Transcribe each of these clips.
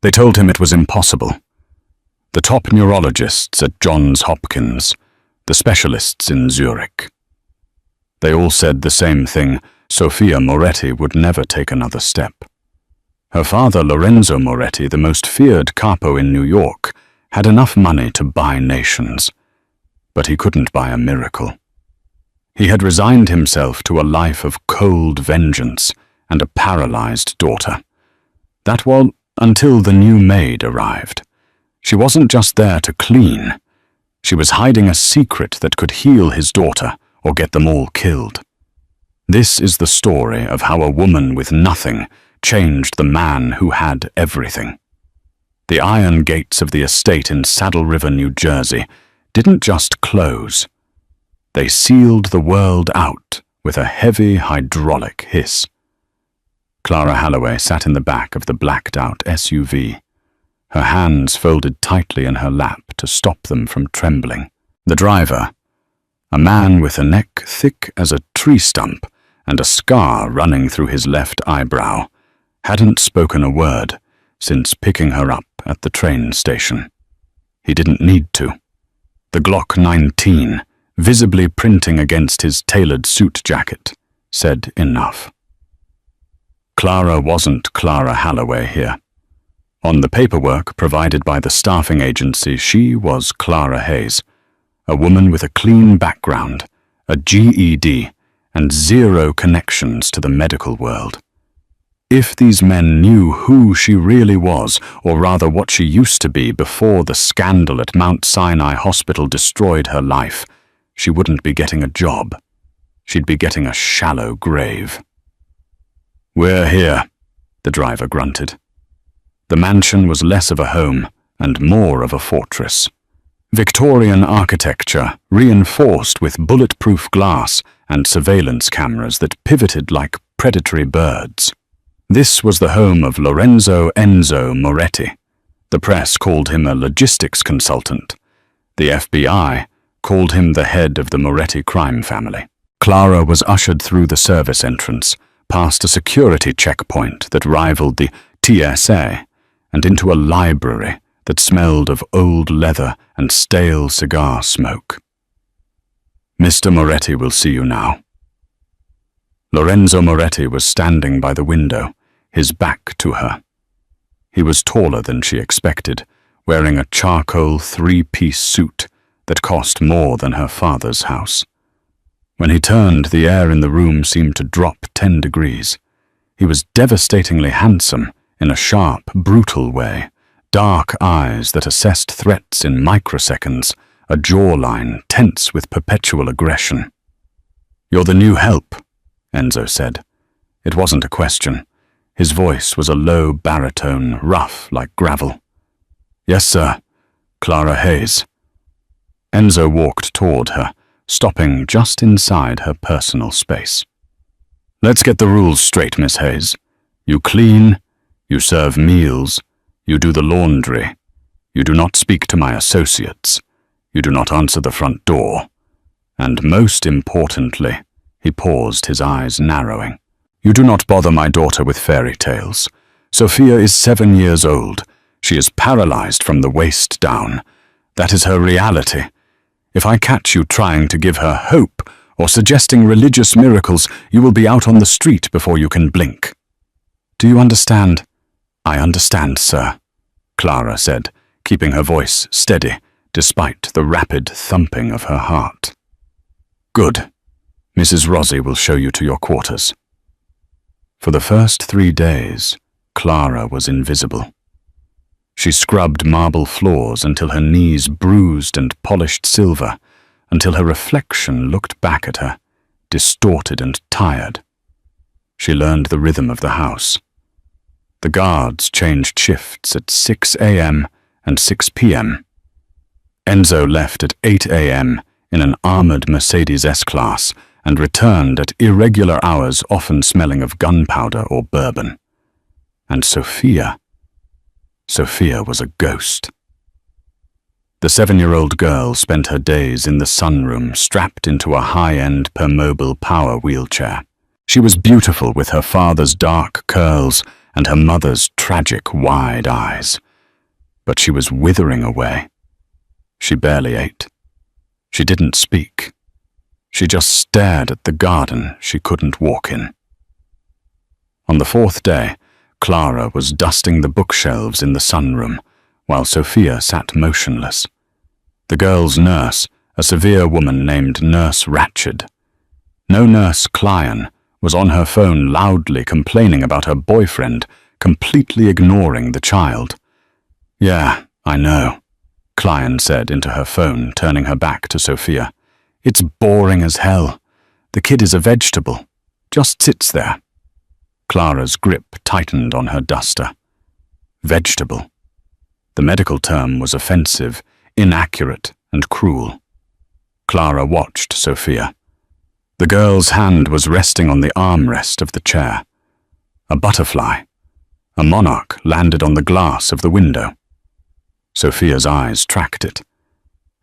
They told him it was impossible. The top neurologists at Johns Hopkins, the specialists in Zurich. They all said the same thing: Sofia Moretti would never take another step. Her father, Lorenzo Moretti, the most feared capo in New York, had enough money to buy nations. But he couldn't buy a miracle. He had resigned himself to a life of cold vengeance and a paralyzed daughter. That was until the new maid arrived. She wasn't just there to clean. She was hiding a secret that could heal his daughter or get them all killed. This is the story of how a woman with nothing changed the man who had everything. The iron gates of the estate in Saddle River, New Jersey, didn't just close. They sealed the world out with a heavy hydraulic hiss. Clara Holloway sat in the back of the blacked-out SUV, her hands folded tightly in her lap to stop them from trembling. The driver, a man with a neck thick as a tree stump and a scar running through his left eyebrow, hadn't spoken a word since picking her up at the train station. He didn't need to. The Glock 19, visibly printing against his tailored suit jacket, said enough. Clara wasn't Clara Holloway here. On the paperwork provided by the staffing agency, she was Clara Hayes, a woman with a clean background, a GED, and zero connections to the medical world. If these men knew who she really was, or rather what she used to be before the scandal at Mount Sinai Hospital destroyed her life, she wouldn't be getting a job. She'd be getting a shallow grave. "We're here," the driver grunted. The mansion was less of a home and more of a fortress. Victorian architecture reinforced with bulletproof glass and surveillance cameras that pivoted like predatory birds. This was the home of Lorenzo Enzo Moretti. The press called him a logistics consultant. The FBI called him the head of the Moretti crime family. Clara was ushered through the service entrance, past a security checkpoint that rivaled the TSA, and into a library that smelled of old leather and stale cigar smoke. "Mr. Moretti will see you now." Lorenzo Moretti was standing by the window, his back to her. He was taller than she expected, wearing a charcoal three-piece suit that cost more than her father's house. When he turned, the air in the room seemed to drop 10 degrees. He was devastatingly handsome in a sharp, brutal way, dark eyes that assessed threats in microseconds, a jawline tense with perpetual aggression. "You're the new help," Enzo said. It wasn't a question. His voice was a low baritone, rough like gravel. "Yes, sir. Clara Hayes." Enzo walked toward her, stopping just inside her personal space. "Let's get the rules straight, Miss Hayes. You clean, you serve meals, you do the laundry, you do not speak to my associates, you do not answer the front door, and most importantly," he paused, his eyes narrowing, "you do not bother my daughter with fairy tales. Sophia is 7 years old. She is paralyzed from the waist down. That is her reality. If I catch you trying to give her hope or suggesting religious miracles, you will be out on the street before you can blink." "Do you understand?" "I understand, sir," Clara said, keeping her voice steady despite the rapid thumping of her heart. "Good. Mrs. Rossi will show you to your quarters." For the first 3 days, Clara was invisible. She scrubbed marble floors until her knees bruised and polished silver, until her reflection looked back at her, distorted and tired. She learned the rhythm of the house. The guards changed shifts at 6 a.m. and 6 p.m. Enzo left at 8 a.m. in an armored Mercedes S-Class and returned at irregular hours, often smelling of gunpowder or bourbon. And Sophia was a ghost. The 7-year-old girl spent her days in the sunroom, strapped into a high-end Permobile power wheelchair. She was beautiful with her father's dark curls and her mother's tragic, wide eyes. But she was withering away. She barely ate. She didn't speak. She just stared at the garden she couldn't walk in. On the fourth day, Clara was dusting the bookshelves in the sunroom, while Sophia sat motionless. The girl's nurse, a severe woman named Nurse Ratched. No Nurse Clien, was on her phone loudly complaining about her boyfriend, completely ignoring the child. "Yeah, I know," Clien said into her phone, turning her back to Sophia. "It's boring as hell. The kid is a vegetable. Just sits there." Clara's grip tightened on her duster. Vegetable. The medical term was offensive, inaccurate, and cruel. Clara watched Sophia. The girl's hand was resting on the armrest of the chair. A butterfly, a monarch, landed on the glass of the window. Sophia's eyes tracked it.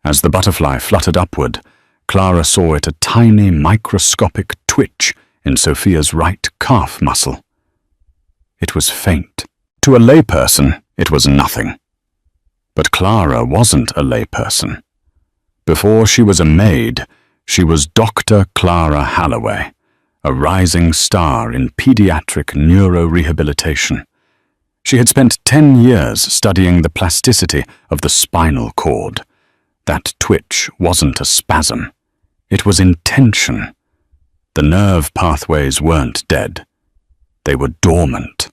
As the butterfly fluttered upward, Clara saw it a tiny microscopic twitch in Sophia's right calf muscle. It was faint. To a layperson, it was nothing. But Clara wasn't a layperson. Before she was a maid, she was Dr. Clara Halloway, a rising star in pediatric neurorehabilitation. She had spent 10 years studying the plasticity of the spinal cord. That twitch wasn't a spasm. It was intention. The nerve pathways weren't dead. They were dormant.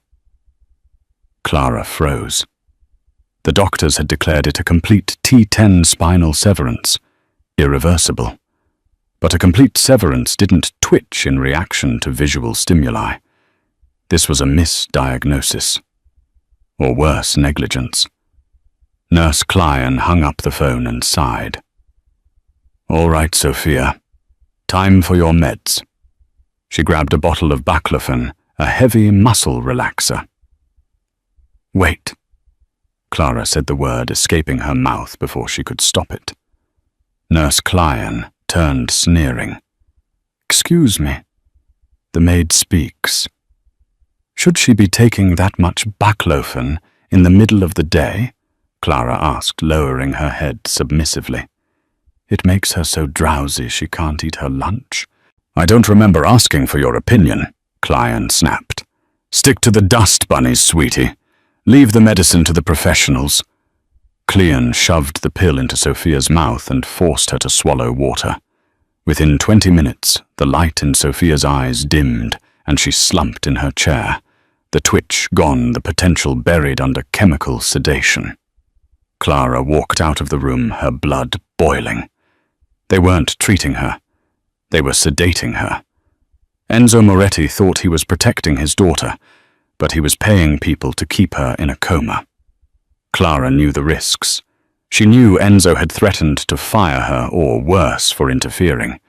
Clara froze. The doctors had declared it a complete T10 spinal severance, irreversible. But a complete severance didn't twitch in reaction to visual stimuli. This was a misdiagnosis. Or worse, negligence. Nurse Clien hung up the phone and sighed. "All right, Sophia. Time for your meds." She grabbed a bottle of baclofen, a heavy muscle relaxer. "Wait." Clara said the word escaping her mouth before she could stop it. Nurse Clien turned sneering. "Excuse me." The maid speaks. "Should she be taking that much baclofen in the middle of the day?" Clara asked, lowering her head submissively. "It makes her so drowsy she can't eat her lunch." "I don't remember asking for your opinion," Clien snapped. "Stick to the dust bunnies, sweetie. Leave the medicine to the professionals." Clien shoved the pill into Sophia's mouth and forced her to swallow water. Within 20 minutes, the light in Sophia's eyes dimmed, and she slumped in her chair, the twitch gone, the potential buried under chemical sedation. Clara walked out of the room, her blood boiling. They weren't treating her. They were sedating her. Enzo Moretti thought he was protecting his daughter, but he was paying people to keep her in a coma. Clara knew the risks. She knew Enzo had threatened to fire her, or worse, for interfering.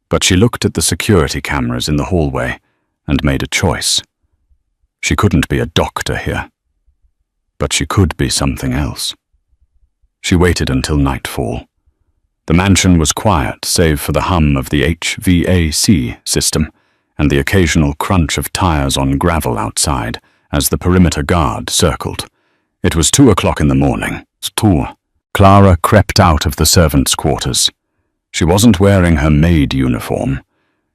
But she looked at the security cameras in the hallway and made a choice. She couldn't be a doctor here. But she could be something else. She waited until nightfall. The mansion was quiet, save for the hum of the HVAC system and the occasional crunch of tires on gravel outside as the perimeter guard circled. It was 2 o'clock in the morning. Clara crept out of the servants' quarters. She wasn't wearing her maid uniform.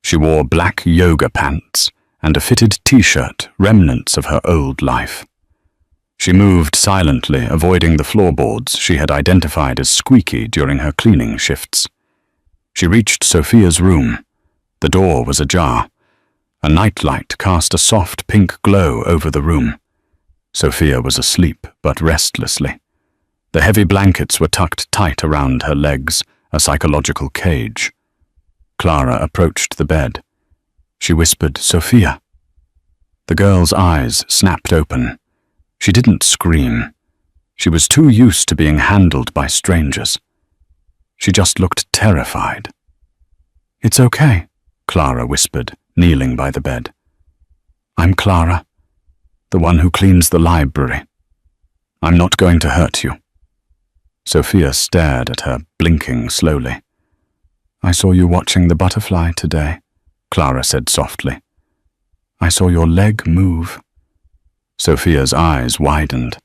She wore black yoga pants and a fitted t-shirt, remnants of her old life. She moved silently, avoiding the floorboards she had identified as squeaky during her cleaning shifts. She reached Sophia's room. The door was ajar. A nightlight cast a soft pink glow over the room. Sophia was asleep, but restlessly. The heavy blankets were tucked tight around her legs, a psychological cage. Clara approached the bed. She whispered, "Sophia." The girl's eyes snapped open. She didn't scream. She was too used to being handled by strangers. She just looked terrified. "It's okay," Clara whispered, kneeling by the bed. "I'm Clara, the one who cleans the library. I'm not going to hurt you." Sophia stared at her, blinking slowly. "I saw you watching the butterfly today," Clara said softly. "I saw your leg move." Sophia's eyes widened.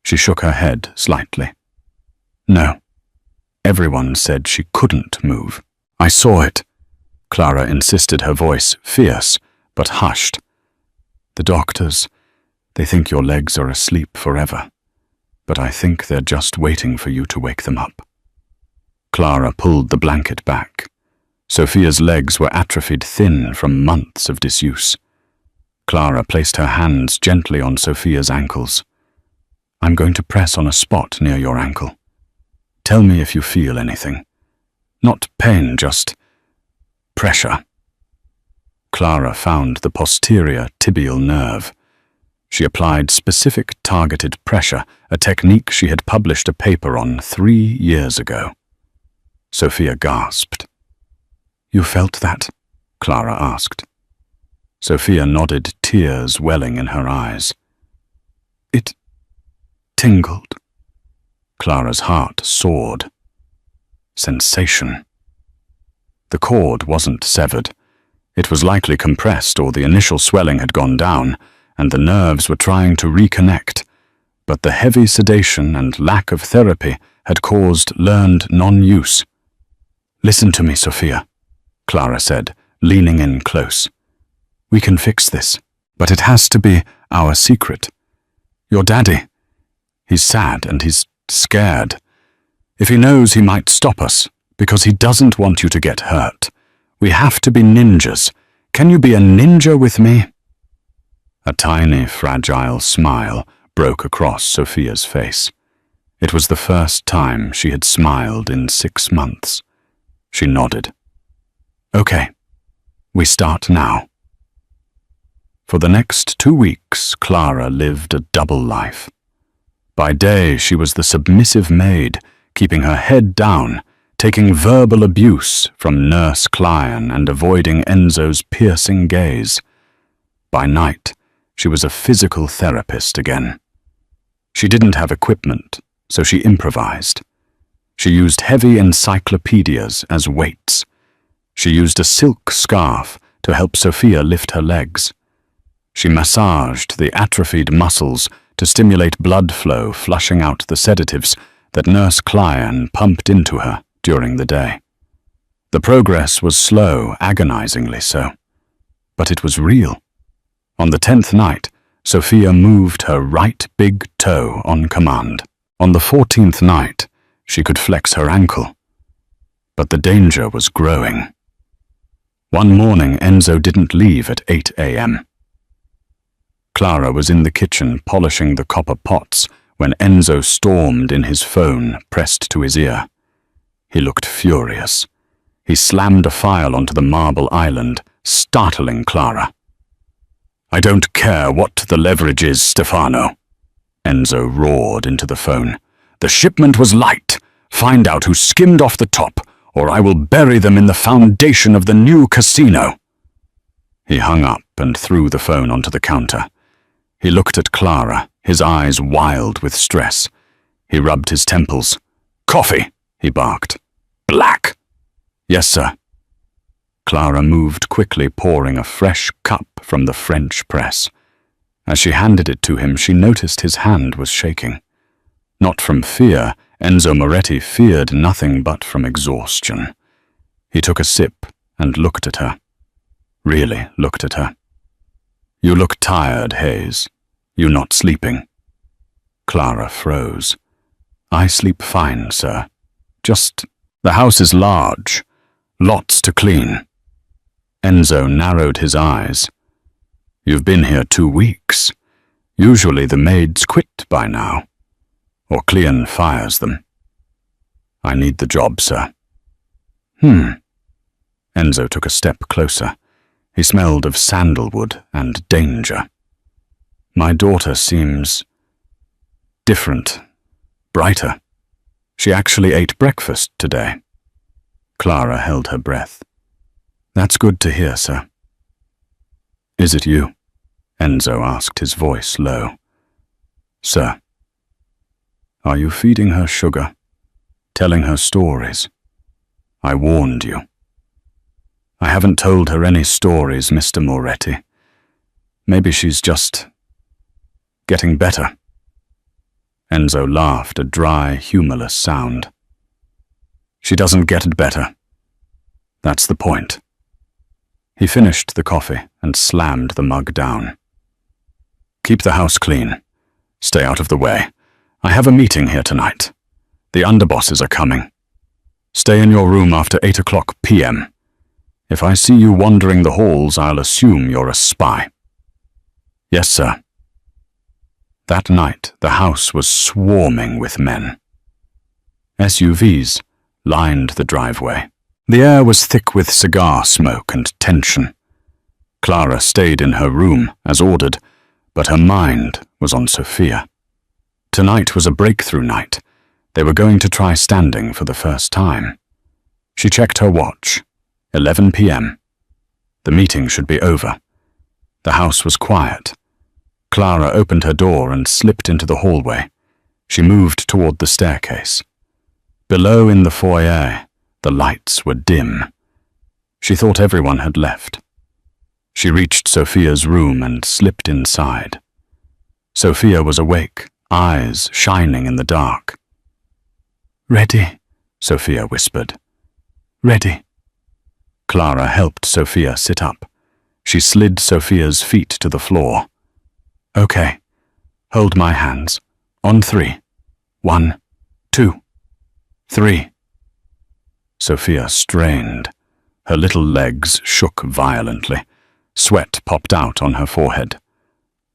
She shook her head slightly. No. Everyone said she couldn't move. I saw it. Clara insisted, her voice fierce, but hushed. The doctors, they think your legs are asleep forever, but I think they're just waiting for you to wake them up. Clara pulled the blanket back. Sophia's legs were atrophied thin from months of disuse. Clara placed her hands gently on Sophia's ankles. I'm going to press on a spot near your ankle. Tell me if you feel anything. Not pain, just pressure. Clara found the posterior tibial nerve. She applied specific targeted pressure, a technique she had published a paper on 3 years ago. Sophia gasped. You felt that? Clara asked. Sophia nodded, tears welling in her eyes. It tingled. Clara's heart soared. Sensation. The cord wasn't severed. It was likely compressed, or the initial swelling had gone down, and the nerves were trying to reconnect, but the heavy sedation and lack of therapy had caused learned non-use. Listen to me, Sophia, Clara said, leaning in close. We can fix this, but it has to be our secret. Your daddy, he's sad and he's scared. If he knows, he might stop us, because he doesn't want you to get hurt. We have to be ninjas. Can you be a ninja with me? A tiny, fragile smile broke across Sophia's face. It was the first time she had smiled in 6 months. She nodded. Okay, we start now. For the next 2 weeks, Clara lived a double life. By day, she was the submissive maid, keeping her head down, taking verbal abuse from Nurse Clyan and avoiding Enzo's piercing gaze. By night, she was a physical therapist again. She didn't have equipment, so she improvised. She used heavy encyclopedias as weights. She used a silk scarf to help Sophia lift her legs. She massaged the atrophied muscles to stimulate blood flow, flushing out the sedatives that Nurse Clyan pumped into her during the day. The progress was slow, agonizingly so, but it was real. On the 10th night, Sophia moved her right big toe on command. On the 14th night, she could flex her ankle. But the danger was growing. One morning, Enzo didn't leave at 8 a.m. Clara was in the kitchen polishing the copper pots when Enzo stormed in, his phone pressed to his ear. He looked furious. He slammed a file onto the marble island, startling Clara. I don't care what the leverage is, Stefano. Enzo roared into the phone. The shipment was light. Find out who skimmed off the top, or I will bury them in the foundation of the new casino. He hung up and threw the phone onto the counter. He looked at Clara, his eyes wild with stress. He rubbed his temples. Coffee, he barked. Black. Yes, sir. Clara moved quickly, pouring a fresh cup from the French press. As she handed it to him, she noticed his hand was shaking. Not from fear. Enzo Moretti feared nothing but from exhaustion. He took a sip and looked at her. Really looked at her. You look tired, Hayes. You not sleeping? Clara froze. I sleep fine, sir. Just, the house is large. Lots to clean. Enzo narrowed his eyes. You've been here 2 weeks. Usually the maids quit by now. Or Clyan fires them. I need the job, sir. Enzo took a step closer. He smelled of sandalwood and danger. My daughter seems different, brighter. She actually ate breakfast today. Clara held her breath. That's good to hear, sir. Is it you? Enzo asked, his voice low. Sir. Are you feeding her sugar? Telling her stories? I warned you. I haven't told her any stories, Mr. Moretti. Maybe she's just Getting better." Enzo laughed, a dry, humorless sound. "She doesn't get better. That's the point." He finished the coffee and slammed the mug down. "Keep the house clean. Stay out of the way. I have a meeting here tonight. The underbosses are coming. Stay in your room after 8 p.m. If I see you wandering the halls, I'll assume you're a spy." "Yes, sir." That night, the house was swarming with men. SUVs lined the driveway. The air was thick with cigar smoke and tension. Clara stayed in her room, as ordered, but her mind was on Sophia. Tonight was a breakthrough night. They were going to try standing for the first time. She checked her watch. 11 p.m. The meeting should be over. The house was quiet. Clara opened her door and slipped into the hallway. She moved toward the staircase. Below in the foyer, the lights were dim. She thought everyone had left. She reached Sophia's room and slipped inside. Sophia was awake, eyes shining in the dark. "Ready," Sophia whispered. "Ready." Clara helped Sophia sit up. She slid Sophia's feet to the floor. "Okay, hold my hands. On 3. 1, 2, 3. Sophia strained. Her little legs shook violently. Sweat popped out on her forehead.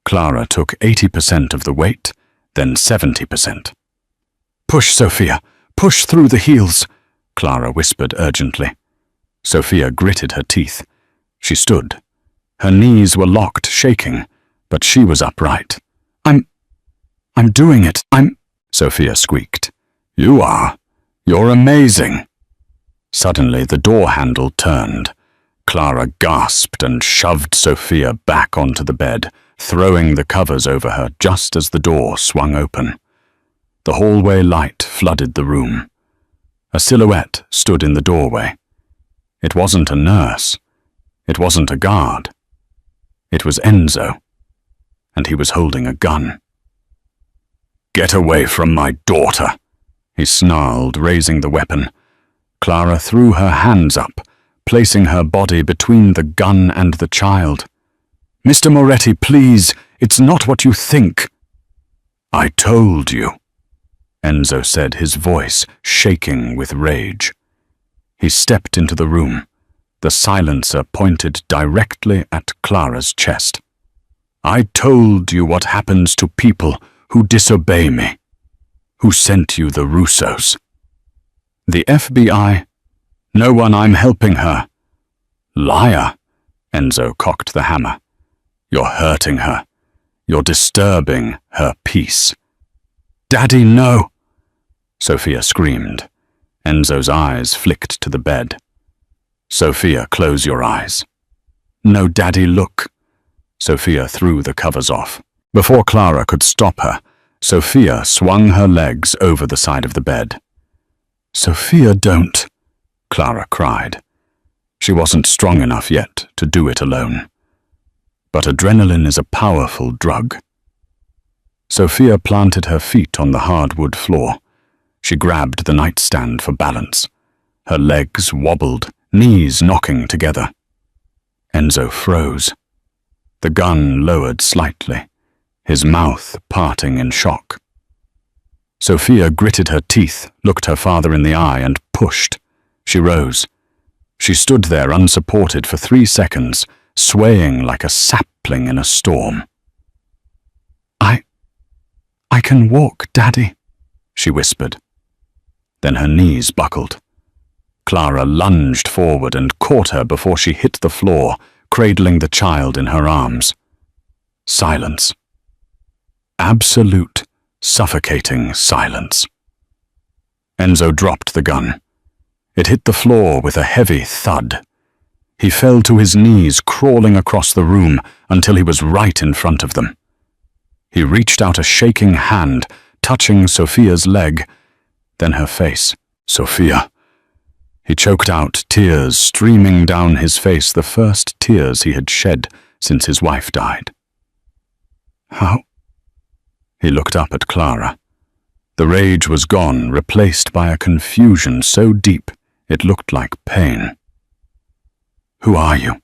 Clara took 80% of the weight, then 70%. "Push, Sophia! Push through the heels!" Clara whispered urgently. Sophia gritted her teeth. She stood. Her knees were locked, shaking, but she was upright. I'm doing it. Sophia squeaked. "You are. You're amazing." Suddenly, the door handle turned. Clara gasped and shoved Sophia back onto the bed, throwing the covers over her just as the door swung open. The hallway light flooded the room. A silhouette stood in the doorway. It wasn't a nurse. It wasn't a guard. It was Enzo, and he was holding a gun. "Get away from my daughter," he snarled, raising the weapon. Clara threw her hands up, placing her body between the gun and the child. "Mr. Moretti, please, it's not what you think." "I told you," Enzo said, his voice shaking with rage. He stepped into the room. The silencer pointed directly at Clara's chest. "I told you what happens to people who disobey me. Who sent you the Russos?" "The FBI. No one, I'm helping her." "Liar," Enzo cocked the hammer. "You're hurting her. You're disturbing her peace." "Daddy, no!" Sophia screamed. Enzo's eyes flicked to the bed. "Sophia, close your eyes." "No, Daddy, look." Sophia threw the covers off. Before Clara could stop her, Sophia swung her legs over the side of the bed. "Sophia, don't," Clara cried. She wasn't strong enough yet to do it alone. But adrenaline is a powerful drug. Sophia planted her feet on the hardwood floor. She grabbed the nightstand for balance. Her legs wobbled, knees knocking together. Enzo froze. The gun lowered slightly, his mouth parting in shock. Sophia gritted her teeth, looked her father in the eye, and pushed. She rose. She stood there unsupported for 3 seconds, swaying like a sapling in a storm. I can walk, Daddy," she whispered. Then her knees buckled. Clara lunged forward and caught her before she hit the floor, cradling the child in her arms. Silence. Absolute, suffocating silence. Enzo dropped the gun. It hit the floor with a heavy thud. He fell to his knees, crawling across the room until he was right in front of them. He reached out a shaking hand, touching Sophia's leg, then her face. "Sophia." He choked out, tears streaming down his face, the first tears he had shed since his wife died. He looked up at Clara. The rage was gone, replaced by a confusion so deep it looked like pain. "Who are you?"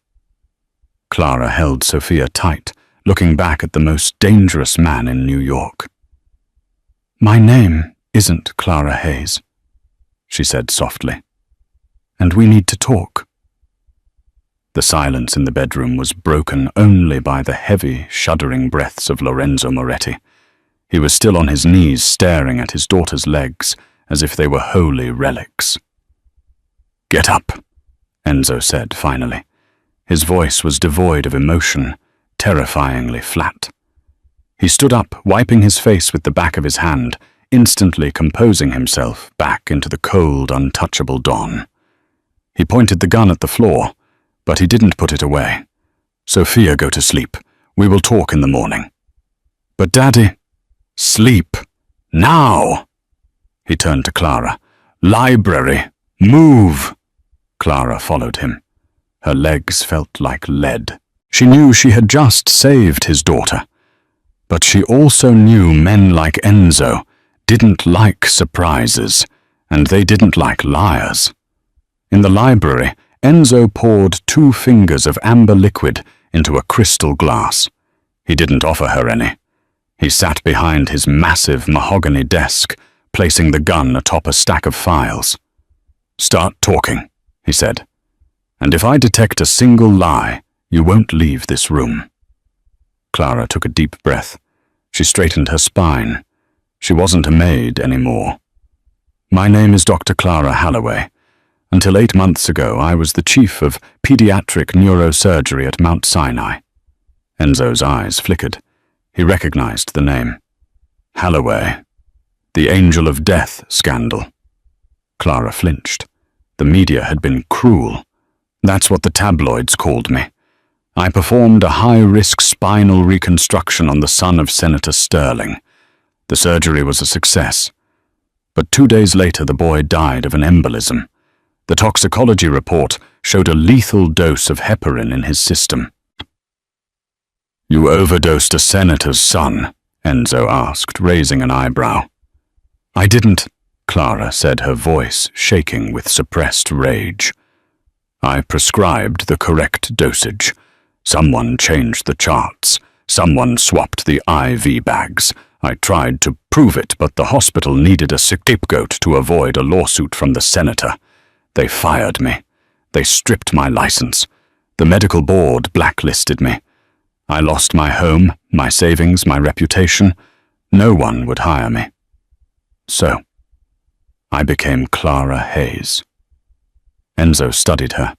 Clara held Sophia tight, looking back at the most dangerous man in New York. "My name isn't Clara Hayes," she said softly. "And we need to talk." The silence in the bedroom was broken only by the heavy, shuddering breaths of Lorenzo Moretti. He was still on his knees staring at his daughter's legs as if they were holy relics. "Get up," Enzo said finally. His voice was devoid of emotion, terrifyingly flat. He stood up, wiping his face with the back of his hand, instantly composing himself back into the cold, untouchable dawn. He pointed the gun at the floor, but he didn't put it away. "Sophia, go to sleep. We will talk in the morning." "But Daddy—" "Sleep. Now!" He turned to Clara. "Library. Move!" Clara followed him. Her legs felt like lead. She knew she had just saved his daughter. But she also knew men like Enzo didn't like surprises, and they didn't like liars. In the library, Enzo poured 2 fingers of amber liquid into a crystal glass. He didn't offer her any. He sat behind his massive mahogany desk, placing the gun atop a stack of files. "Start talking," he said. "And if I detect a single lie, you won't leave this room." Clara took a deep breath. She straightened her spine. She wasn't a maid anymore. "My name is Dr. Clara Holloway. Until 8 months ago, I was the chief of pediatric neurosurgery at Mount Sinai." Enzo's eyes flickered. He recognized the name. Holloway. The Angel of Death scandal. Clara flinched. The media had been cruel. That's what the tabloids called me. I performed a high-risk spinal reconstruction on the son of Senator Sterling. The surgery was a success. But 2 days later, the boy died of an embolism. The toxicology report showed a lethal dose of heparin in his system. "You overdosed a senator's son?" Enzo asked, raising an eyebrow. "I didn't," Clara said, her voice shaking with suppressed rage. "I prescribed the correct dosage. Someone changed the charts. Someone swapped the IV bags. I tried to prove it, but the hospital needed a scapegoat to avoid a lawsuit from the senator. They fired me. They stripped my license. The medical board blacklisted me. I lost my home, my savings, my reputation. No one would hire me. So, I became Clara Hayes." Enzo studied her.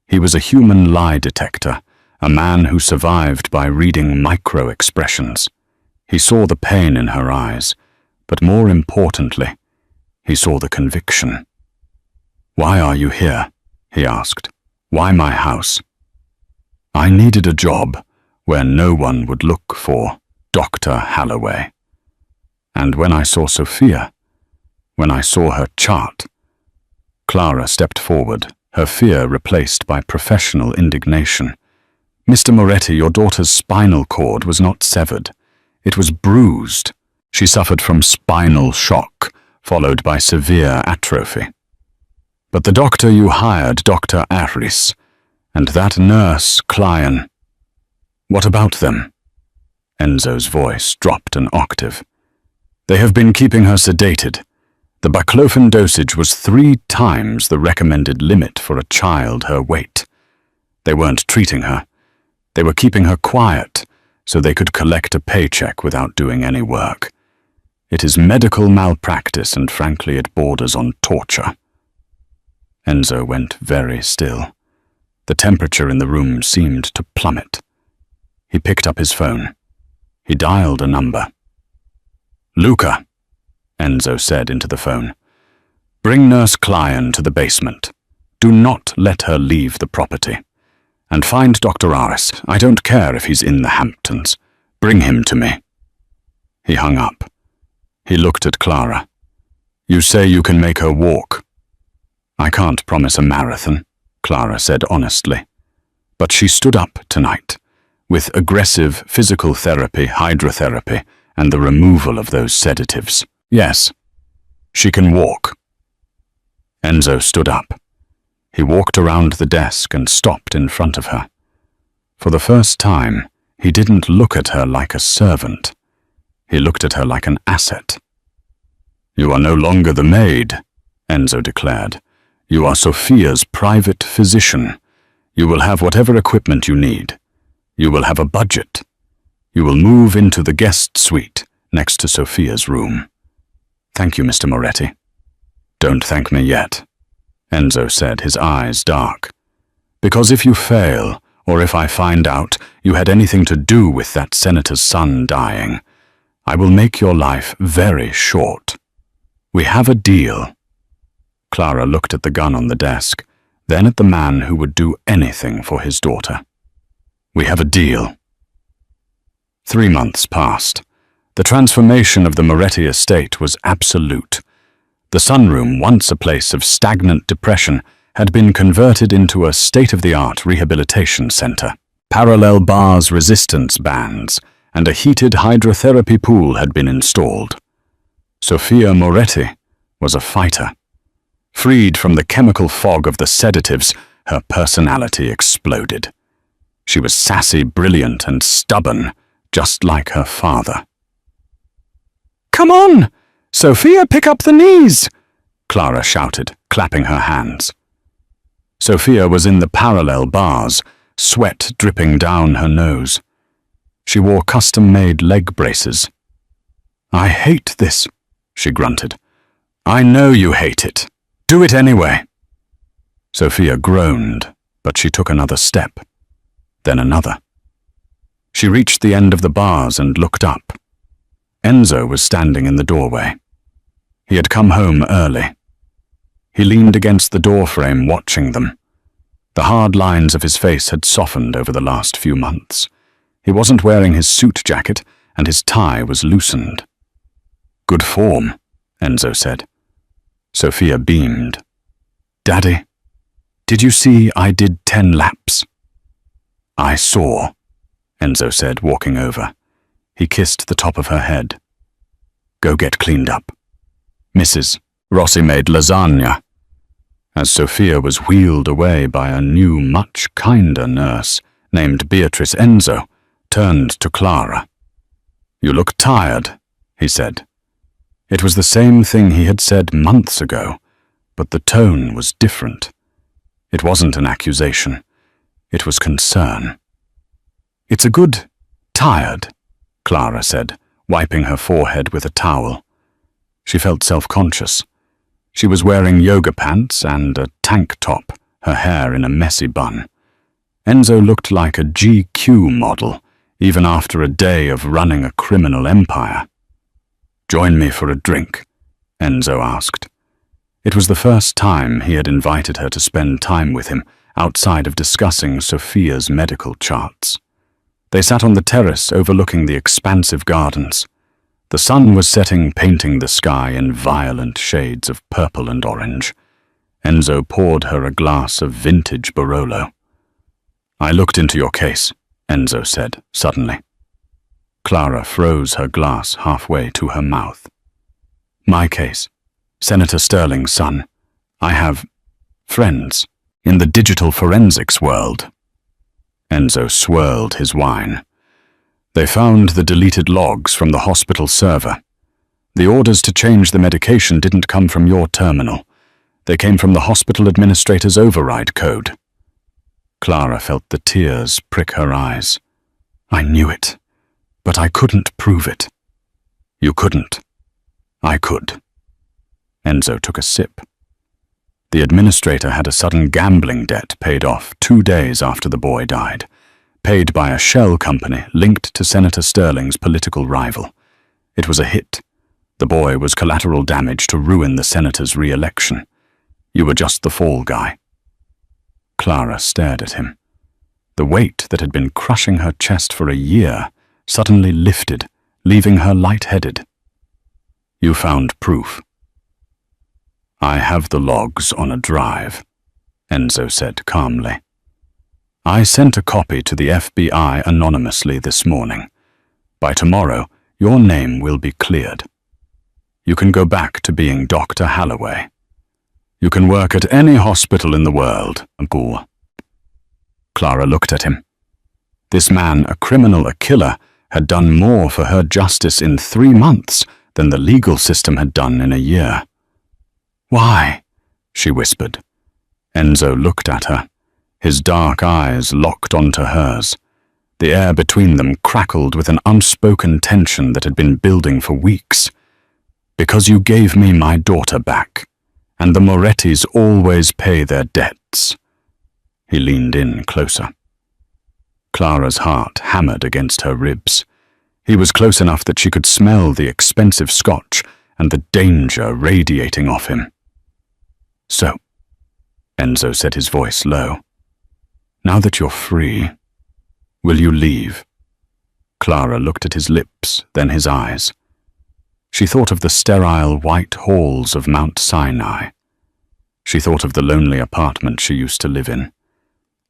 He was a human lie detector, a man who survived by reading micro-expressions. He saw the pain in her eyes, but more importantly, he saw the conviction. "Why are you here?" he asked. "Why my house?" "I needed a job where no one would look for Dr. Holloway. And when I saw Sophia, when I saw her chart..." Clara stepped forward, her fear replaced by professional indignation. "Mr. Moretti, your daughter's spinal cord was not severed. It was bruised. She suffered from spinal shock, followed by severe atrophy. But the doctor you hired, Dr. Ahris, and that nurse, Klein, what about them?" Enzo's voice dropped an octave. "They have been keeping her sedated. The baclofen dosage was 3 times the recommended limit for a child her weight. They weren't treating her. They were keeping her quiet so they could collect a paycheck without doing any work. It is medical malpractice, and frankly it borders on torture." Enzo went very still. The temperature in the room seemed to plummet. He picked up his phone. He dialed a number. "Luca," Enzo said into the phone. "Bring Nurse Klein to the basement. Do not let her leave the property. And find Dr. Ahris. I don't care if he's in the Hamptons. Bring him to me." He hung up. He looked at Clara. "You say you can make her walk." "I can't promise a marathon," Clara said honestly. But she stood up tonight, with aggressive physical therapy, hydrotherapy, and the removal of those sedatives. Yes, she can walk. Enzo stood up. He walked around the desk and stopped in front of her. For the first time, he didn't look at her like a servant. He looked at her like an asset. "You are no longer the maid," Enzo declared. "You are Sophia's private physician. You will have whatever equipment you need. You will have a budget. You will move into the guest suite next to Sophia's room." "Thank you, Mr. Moretti." "Don't thank me yet," Enzo said, his eyes dark. "Because if you fail, or if I find out you had anything to do with that senator's son dying, I will make your life very short. We have a deal." Clara looked at the gun on the desk, then at the man who would do anything for his daughter. "We have a deal." 3 months passed. The transformation of the Moretti estate was absolute. The sunroom, once a place of stagnant depression, had been converted into a state-of-the-art rehabilitation center. Parallel bars, resistance bands, and a heated hydrotherapy pool had been installed. Sophia Moretti was a fighter. Freed from the chemical fog of the sedatives, her personality exploded. She was sassy, brilliant, and stubborn, just like her father. "Come on! Sophia, pick up the knees!" Clara shouted, clapping her hands. Sophia was in the parallel bars, sweat dripping down her nose. She wore custom-made leg braces. "I hate this," she grunted. "I know you hate it. Do it anyway." Sophia groaned, but she took another step, then another. She reached the end of the bars and looked up. Enzo was standing in the doorway. He had come home early. He leaned against the doorframe watching them. The hard lines of his face had softened over the last few months. He wasn't wearing his suit jacket, and his tie was loosened. "Good form," Enzo said. Sophia beamed. "Daddy, did you see I did 10 laps?" "I saw," Enzo said, walking over. He kissed the top of her head. "Go get cleaned up." Mrs. Rossi made lasagna. As Sophia was wheeled away by a new, much kinder nurse named Beatrice, Enzo turned to Clara. "You look tired," he said. It was the same thing he had said months ago, but the tone was different. It wasn't an accusation. It was concern. "It's a good tired," Clara said, wiping her forehead with a towel. She felt self-conscious. She was wearing yoga pants and a tank top, her hair in a messy bun. Enzo looked like a GQ model, even after a day of running a criminal empire. "Join me for a drink?" Enzo asked. It was the first time he had invited her to spend time with him outside of discussing Sophia's medical charts. They sat on the terrace overlooking the expansive gardens. The sun was setting, painting the sky in violent shades of purple and orange. Enzo poured her a glass of vintage Barolo. "I looked into your case," Enzo said, suddenly. Clara froze her glass halfway to her mouth. "My case. Senator Sterling's son. I have friends in the digital forensics world." Enzo swirled his wine. "They found the deleted logs from the hospital server. The orders to change the medication didn't come from your terminal. They came from the hospital administrator's override code." Clara felt the tears prick her eyes. "I knew it, but I couldn't prove it." "You couldn't. I could." Enzo took a sip. The administrator had a sudden gambling debt paid off 2 days after the boy died, paid by a shell company linked to Senator Sterling's political rival. It was a hit. The boy was collateral damage to ruin the senator's re-election. You were just the fall guy. Clara stared at him. The weight that had been crushing her chest for a year suddenly lifted, leaving her light-headed. "You found proof." "I have the logs on a drive," Enzo said calmly. "I sent a copy to the FBI anonymously this morning. By tomorrow, your name will be cleared. You can go back to being Dr. Halloway. You can work at any hospital in the world, Ghoul. Clara looked at him. This man, a criminal, a killer, had done more for her justice in 3 months than the legal system had done in a year. Why? She whispered. Enzo looked at her, his dark eyes locked onto hers. The air between them crackled with an unspoken tension that had been building for weeks. Because you gave me my daughter back, and the Morettis always pay their debts. He leaned in closer. Clara's heart hammered against her ribs. He was close enough that she could smell the expensive scotch and the danger radiating off him. So, Enzo said, his voice low, now that you're free, will you leave? Clara looked at his lips, then his eyes. She thought of the sterile white halls of Mount Sinai. She thought of the lonely apartment she used to live in.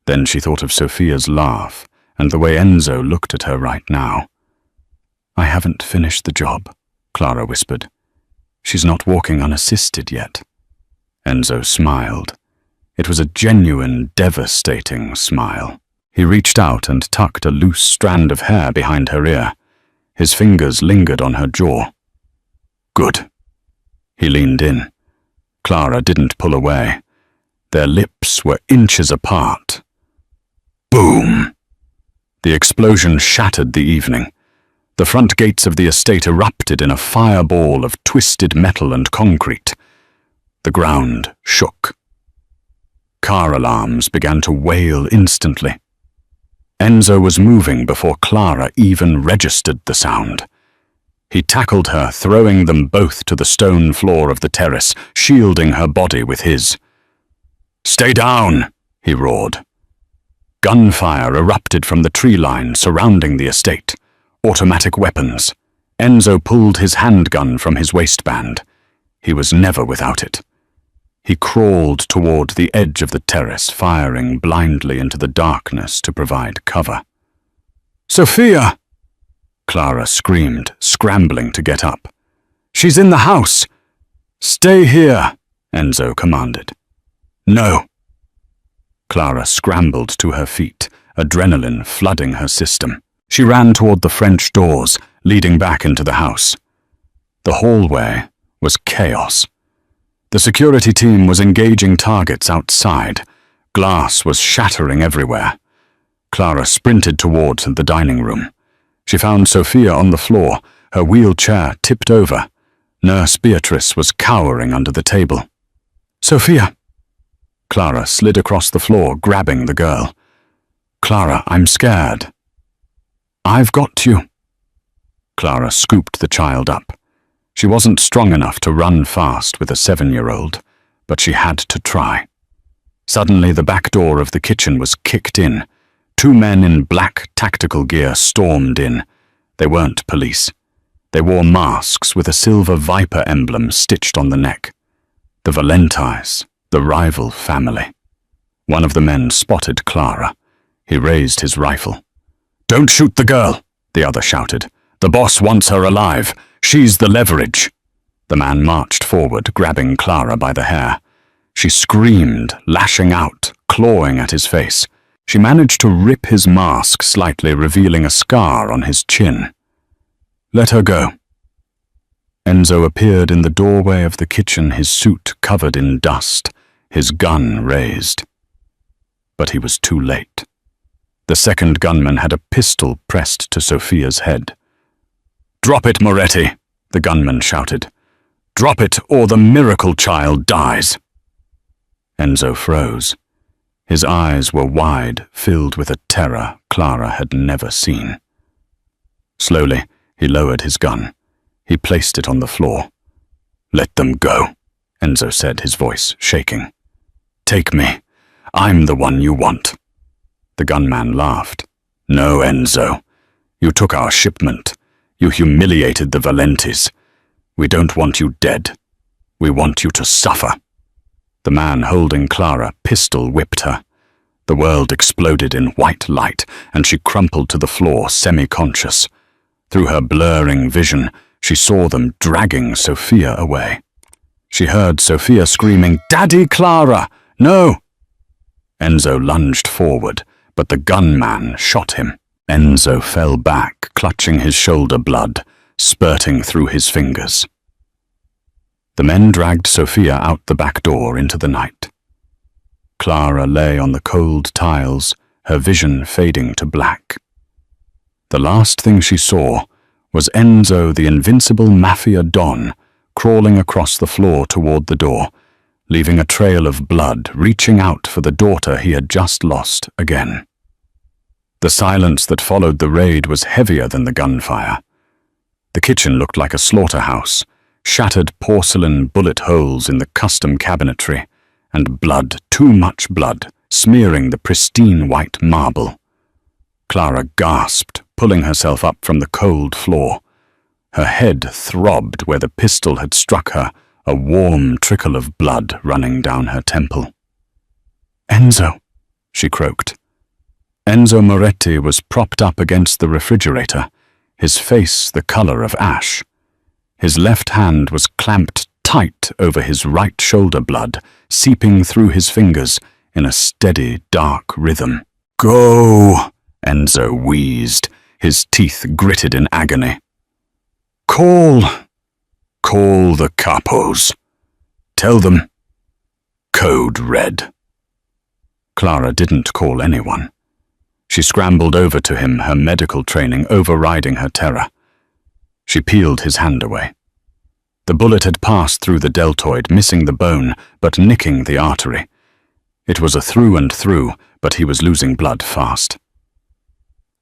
Then she thought of Sophia's laugh and the way Enzo looked at her right now. I haven't finished the job, Clara whispered. She's not walking unassisted yet. Enzo smiled. It was a genuine, devastating smile. He reached out and tucked a loose strand of hair behind her ear. His fingers lingered on her jaw. Good. He leaned in. Clara didn't pull away. Their lips were inches apart. Boom! The explosion shattered the evening. The front gates of the estate erupted in a fireball of twisted metal and concrete. The ground shook. Car alarms began to wail instantly. Enzo was moving before Clara even registered the sound. He tackled her, throwing them both to the stone floor of the terrace, shielding her body with his. Stay down, he roared. Gunfire erupted from the tree line surrounding the estate. Automatic weapons. Enzo pulled his handgun from his waistband. He was never without it. He crawled toward the edge of the terrace, firing blindly into the darkness to provide cover. Sophia! Clara screamed, scrambling to get up. She's in the house! Stay here, Enzo commanded. No. Clara scrambled to her feet, adrenaline flooding her system. She ran toward the French doors, leading back into the house. The hallway was chaos. The security team was engaging targets outside. Glass was shattering everywhere. Clara sprinted toward the dining room. She found Sophia on the floor, her wheelchair tipped over. Nurse Beatrice was cowering under the table. Sophia! Clara slid across the floor, grabbing the girl. Clara, I'm scared. I've got you. Clara scooped the child up. She wasn't strong enough to run fast with a 7-year-old, but she had to try. Suddenly, the back door of the kitchen was kicked in. 2 men in black tactical gear stormed in. They weren't police. They wore masks with a silver viper emblem stitched on the neck. The Valentis, the rival family. One of the men spotted Clara. He raised his rifle. Don't shoot the girl, the other shouted. The boss wants her alive. She's the leverage. The man marched forward, grabbing Clara by the hair. She screamed, lashing out, clawing at his face. She managed to rip his mask slightly, revealing a scar on his chin. Let her go. Enzo appeared in the doorway of the kitchen, his suit covered in dust, his gun raised. But he was too late. The second gunman had a pistol pressed to Sophia's head. Drop it, Moretti, the gunman shouted. Drop it, or the miracle child dies. Enzo froze. His eyes were wide, filled with a terror Clara had never seen. Slowly, he lowered his gun. He placed it on the floor. Let them go, Enzo said, his voice shaking. Take me. I'm the one you want. The gunman laughed. No, Enzo. You took our shipment. You humiliated the Valentis. We don't want you dead. We want you to suffer. The man holding Clara pistol-whipped her. The world exploded in white light, and she crumpled to the floor, semi-conscious. Through her blurring vision, she saw them dragging Sophia away. She heard Sophia screaming, "Daddy, Clara! No!" Enzo lunged forward, but the gunman shot him. Enzo fell back, clutching his shoulder blood, spurting through his fingers. The men dragged Sophia out the back door into the night. Clara lay on the cold tiles, her vision fading to black. The last thing she saw was Enzo, the invincible Mafia Don, crawling across the floor toward the door, leaving a trail of blood, reaching out for the daughter he had just lost again. The silence that followed the raid was heavier than the gunfire. The kitchen looked like a slaughterhouse, shattered porcelain bullet holes in the custom cabinetry, and blood, too much blood, smearing the pristine white marble. Clara gasped, pulling herself up from the cold floor. Her head throbbed where the pistol had struck her, a warm trickle of blood running down her temple. "Enzo," she croaked. Enzo Moretti was propped up against the refrigerator, his face the color of ash. His left hand was clamped tight over his right shoulder, blood seeping through his fingers in a steady, dark rhythm. "Go!" Enzo wheezed, his teeth gritted in agony. Call the capos. Tell them. Code red." Clara didn't call anyone. She scrambled over to him, her medical training overriding her terror. She peeled his hand away. The bullet had passed through the deltoid, missing the bone, but nicking the artery. It was a through and through, but he was losing blood fast.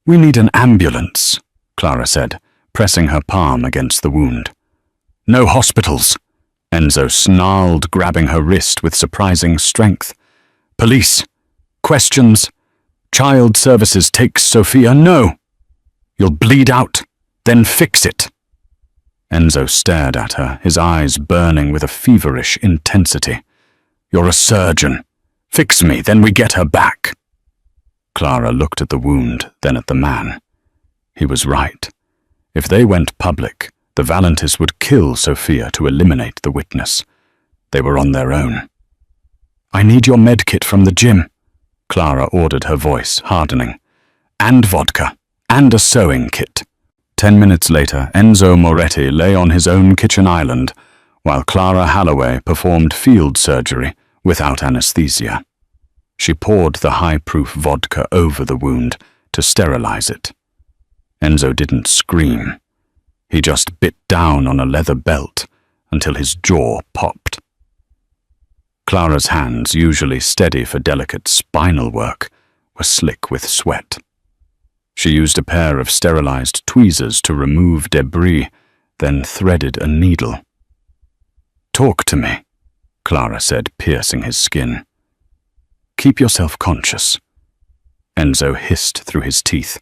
"We need an ambulance," Clara said, pressing her palm against the wound. "No hospitals," Enzo snarled, grabbing her wrist with surprising strength. "Police. Questions. Child Services takes Sophia. No. You'll bleed out. Then fix it." Enzo stared at her, his eyes burning with a feverish intensity. "You're a surgeon. Fix me, then we get her back." Clara looked at the wound, then at the man. He was right. If they went public, the Valentis would kill Sophia to eliminate the witness. They were on their own. "I need your med kit from the gym," Clara ordered, her voice hardening. "And vodka. And a sewing kit." 10 minutes later, Enzo Moretti lay on his own kitchen island, while Clara Holloway performed field surgery without anesthesia. She poured the high-proof vodka over the wound to sterilize it. Enzo didn't scream. He just bit down on a leather belt until his jaw popped. Clara's hands, usually steady for delicate spinal work, were slick with sweat. She used a pair of sterilized tweezers to remove debris, then threaded a needle. "Talk to me," Clara said, piercing his skin. "Keep yourself conscious." Enzo hissed through his teeth.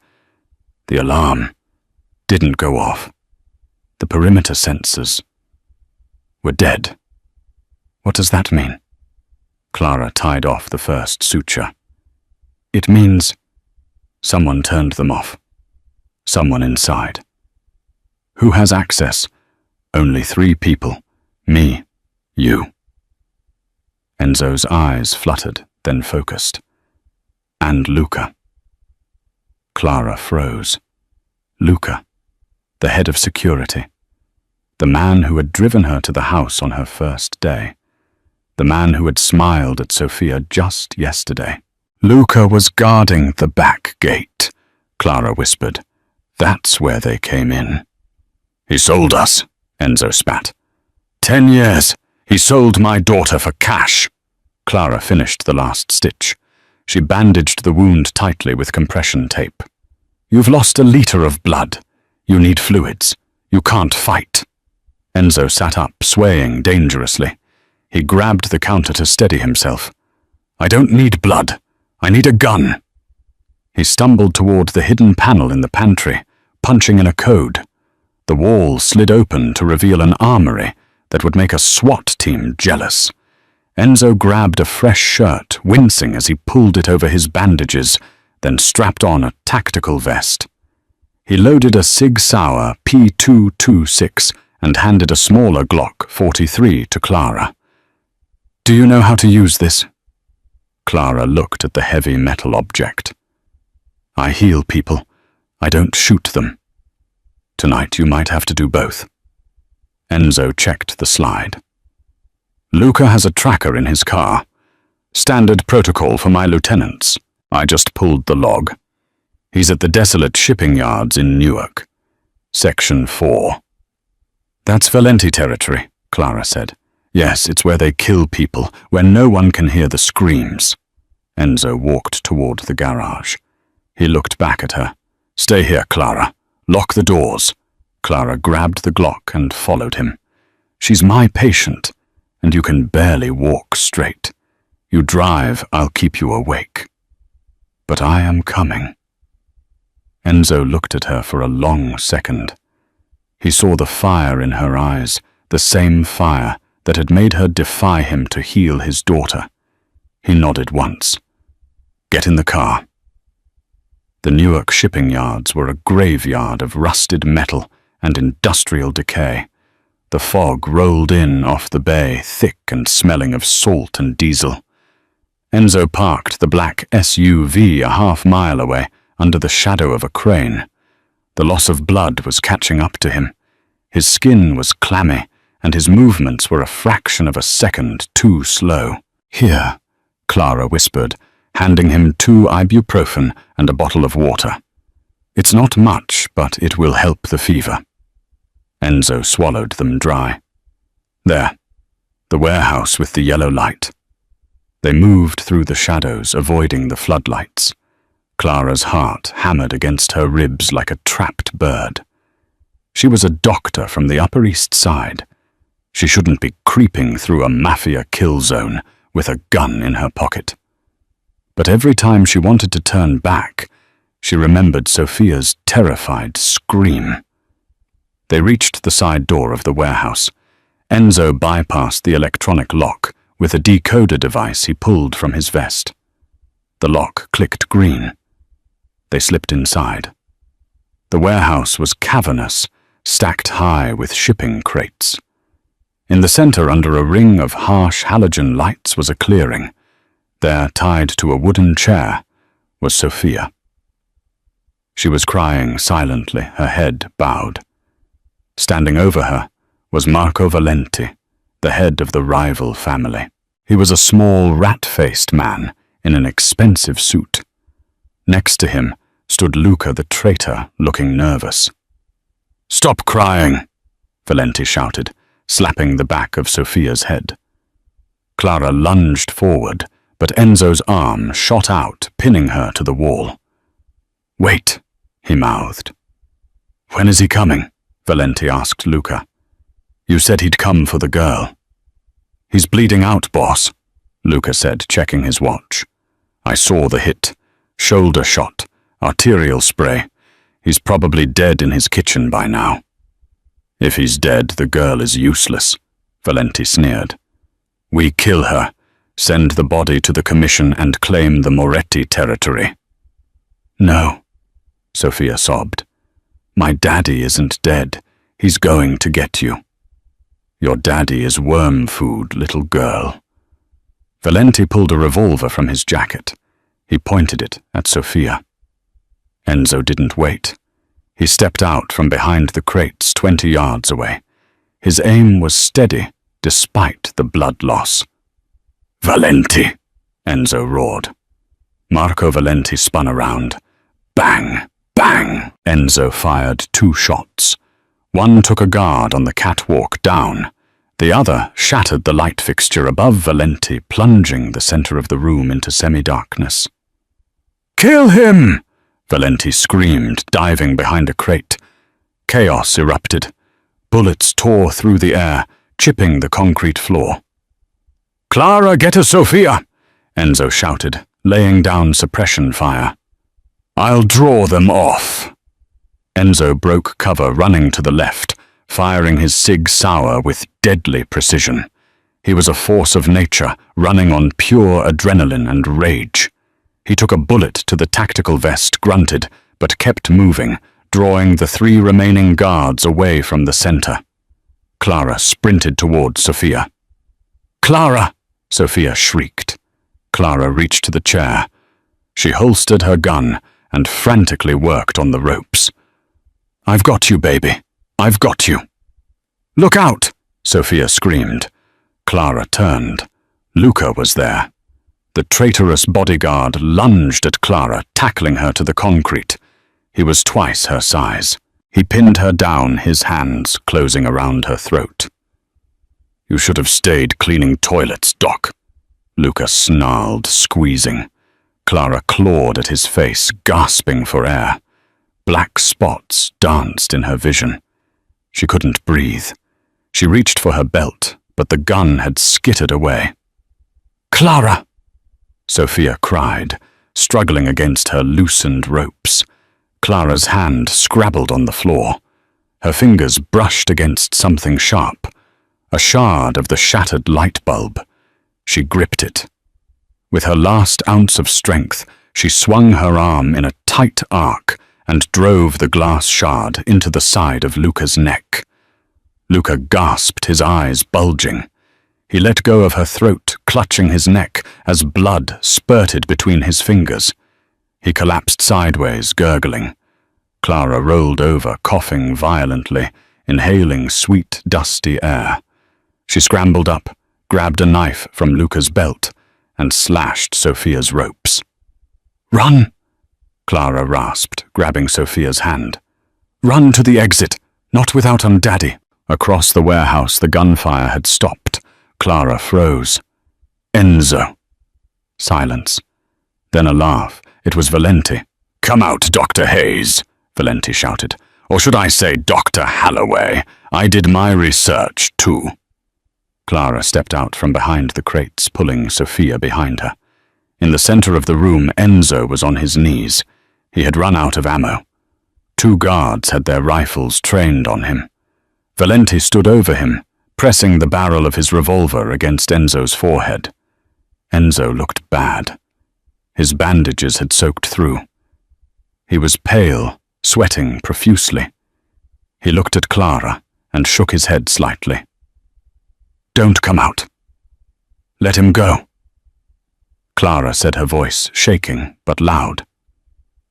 The alarm didn't go off. The perimeter sensors were dead. "What does that mean?" Clara tied off the first suture. "It means someone turned them off. Someone inside." "Who has access?" "Only 3 people. Me, you." Enzo's eyes fluttered, then focused. "And Luca." Clara froze. Luca, the head of security. The man who had driven her to the house on her first day. The man who had smiled at Sophia just yesterday. "Luca was guarding the back gate," Clara whispered. "That's where they came in." "He sold us," Enzo spat. 10 years. He sold my daughter for cash." Clara finished the last stitch. She bandaged the wound tightly with compression tape. "You've lost a liter of blood. You need fluids. You can't fight." Enzo sat up, swaying dangerously. He grabbed the counter to steady himself. "I don't need blood. I need a gun." He stumbled toward the hidden panel in the pantry, punching in a code. The wall slid open to reveal an armory that would make a SWAT team jealous. Enzo grabbed a fresh shirt, wincing as he pulled it over his bandages, then strapped on a tactical vest. He loaded a Sig Sauer P226 and handed a smaller Glock 43 to Clara. "Do you know how to use this?" Clara looked at the heavy metal object. "I heal people. I don't shoot them. Tonight you might have to do both." Enzo checked the slide. "Luca has a tracker in his car. Standard protocol for my lieutenants." I just pulled the log. "He's at the desolate shipping yards in Newark. Section 4. "That's Valenti territory," Clara said. "Yes, it's where they kill people, where no one can hear the screams." Enzo walked toward the garage. He looked back at her. "Stay here, Clara. Lock the doors." Clara grabbed the Glock and followed him. "She's my patient, and you can barely walk straight. You drive, I'll keep you awake." "But I am coming." Enzo looked at her for a long second. He saw the fire in her eyes, the same fire that had made her defy him to heal his daughter. He nodded once. "Get in the car." The Newark shipping yards were a graveyard of rusted metal and industrial decay. The fog rolled in off the bay, thick and smelling of salt and diesel. Enzo parked the black SUV a half-mile away under the shadow of a crane. The loss of blood was catching up to him. His skin was clammy, and his movements were a fraction of a second too slow. "Here," Clara whispered, handing him 2 ibuprofen and a bottle of water. "It's not much, but it will help the fever." Enzo swallowed them dry. There, the warehouse with the yellow light. They moved through the shadows, avoiding the floodlights. Clara's heart hammered against her ribs like a trapped bird. She was a doctor from the Upper East Side. She shouldn't be creeping through a Mafia kill zone with a gun in her pocket. But every time she wanted to turn back, she remembered Sophia's terrified scream. They reached the side door of the warehouse. Enzo bypassed the electronic lock with a decoder device he pulled from his vest. The lock clicked green. They slipped inside. The warehouse was cavernous, stacked high with shipping crates. In the center, under a ring of harsh halogen lights, was a clearing. There, tied to a wooden chair, was Sophia. She was crying silently, her head bowed. Standing over her was Marco Valenti, the head of the rival family. He was a small, rat-faced man in an expensive suit. Next to him stood Luca the traitor, looking nervous. "Stop crying," Valenti shouted, slapping the back of Sophia's head. Clara lunged forward, but Enzo's arm shot out, pinning her to the wall. "Wait," he mouthed. "When is he coming?" Valenti asked Luca. "You said he'd come for the girl." "He's bleeding out, boss," Luca said, checking his watch. "I saw the hit. Shoulder shot, arterial spray. He's probably dead in his kitchen by now." "If he's dead, the girl is useless," Valenti sneered. "We kill her, send the body to the commission and claim the Moretti territory." "No," Sophia sobbed. "My daddy isn't dead. He's going to get you." "Your daddy is worm food, little girl." Valenti pulled a revolver from his jacket. He pointed it at Sophia. Enzo didn't wait. He stepped out from behind the crates 20 yards away. His aim was steady, despite the blood loss. "Valenti!" Enzo roared. Marco Valenti spun around. Bang! Bang! Enzo fired 2 shots. One took a guard on the catwalk down. The other shattered the light fixture above Valenti, plunging the center of the room into semi-darkness. "Kill him!" Valenti screamed, diving behind a crate. Chaos erupted. Bullets tore through the air, chipping the concrete floor. "Clara, get to Sophia!" Enzo shouted, laying down suppression fire. "I'll draw them off." Enzo broke cover, running to the left, firing his Sig Sauer with deadly precision. He was a force of nature, running on pure adrenaline and rage. He took a bullet to the tactical vest, grunted, but kept moving, drawing the 3 remaining guards away from the center. Clara sprinted toward Sophia. "Clara!" Sophia shrieked. Clara reached to the chair. She holstered her gun and frantically worked on the ropes. "I've got you, baby. I've got you." "Look out!" Sophia screamed. Clara turned. Luca was there. The traitorous bodyguard lunged at Clara, tackling her to the concrete. He was twice her size. He pinned her down, his hands closing around her throat. "You should have stayed cleaning toilets, Doc," Luca snarled, squeezing. Clara clawed at his face, gasping for air. Black spots danced in her vision. She couldn't breathe. She reached for her belt, but the gun had skittered away. "Clara!" Sophia cried, struggling against her loosened ropes. Clara's hand scrabbled on the floor. Her fingers brushed against something sharp, a shard of the shattered light bulb. She gripped it. With her last ounce of strength, she swung her arm in a tight arc and drove the glass shard into the side of Luca's neck. Luca gasped, his eyes bulging. He let go of her throat, clutching his neck as blood spurted between his fingers. He collapsed sideways, gurgling. Clara rolled over, coughing violently, inhaling sweet, dusty air. She scrambled up, grabbed a knife from Luca's belt, and slashed Sophia's ropes. "Run!" Clara rasped, grabbing Sophia's hand. "Run to the exit, not without Daddy." Across the warehouse, the gunfire had stopped. Clara froze. "Enzo." Silence. Then a laugh. It was Valenti. "Come out, Dr. Hayes," Valenti shouted. "Or should I say Dr. Halloway? I did my research, too." Clara stepped out from behind the crates, pulling Sophia behind her. In the center of the room, Enzo was on his knees. He had run out of ammo. 2 guards had their rifles trained on him. Valenti stood over him, pressing the barrel of his revolver against Enzo's forehead. Enzo looked bad. His bandages had soaked through. He was pale, sweating profusely. He looked at Clara and shook his head slightly. "Don't come out. Let him go." Clara said, her voice shaking but loud.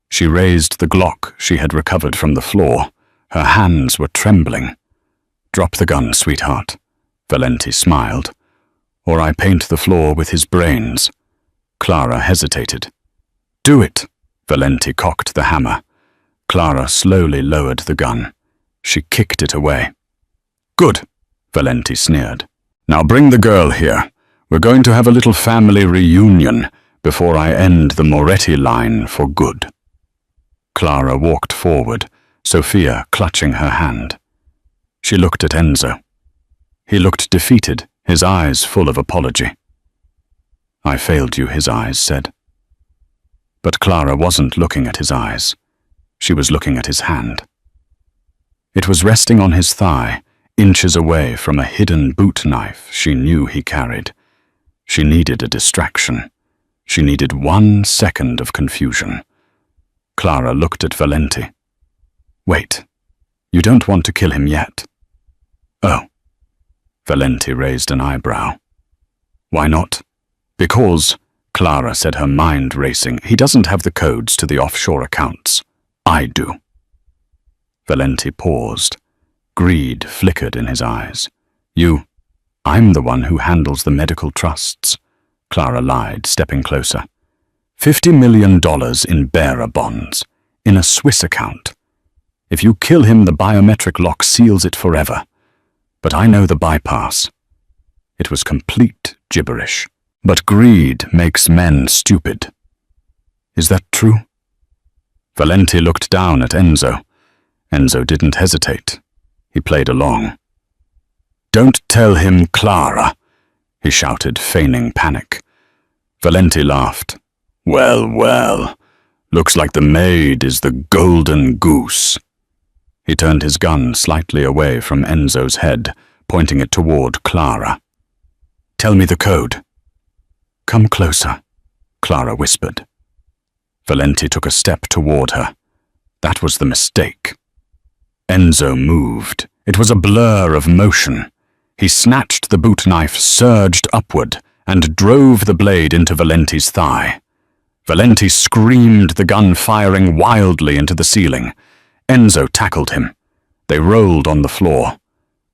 She raised the Glock she had recovered from the floor. Her hands were trembling. "Drop the gun, sweetheart," Valenti smiled. "Or I paint the floor with his brains." Clara hesitated. "Do it." Valenti cocked the hammer. Clara slowly lowered the gun. She kicked it away. "Good," Valenti sneered. "Now bring the girl here. We're going to have a little family reunion before I end the Moretti line for good." Clara walked forward, Sophia clutching her hand. She looked at Enzo. He looked defeated, his eyes full of apology. "I failed you," his eyes said. But Clara wasn't looking at his eyes. She was looking at his hand. It was resting on his thigh, inches away from a hidden boot knife she knew he carried. She needed a distraction. She needed 1 second of confusion. Clara looked at Valenti. "Wait, you don't want to kill him yet?" "Oh." Valenti raised an eyebrow. "Why not?" "Because," Clara said, her mind racing, "he doesn't have the codes to the offshore accounts. I do." Valenti paused. Greed flickered in his eyes. I'm the one who handles the medical trusts," Clara lied, stepping closer. $50 million in bearer bonds, in a Swiss account. If you kill him, the biometric lock seals it forever. But I know the bypass. It was complete gibberish. But greed makes men stupid. Is that true? Valenti looked down at Enzo. Enzo didn't hesitate. He played along. "Don't tell him, Clara," he shouted, feigning panic. Valenti laughed. Well, looks like the Maid is the golden goose." He turned his gun slightly away from Enzo's head, pointing it toward Clara. "Tell me the code." "Come closer," Clara whispered. Valenti took a step toward her. That was the mistake. Enzo moved. It was a blur of motion. He snatched the boot knife, surged upward, and drove the blade into Valenti's thigh. Valenti screamed, the gun firing wildly into the ceiling. Enzo tackled him. They rolled on the floor.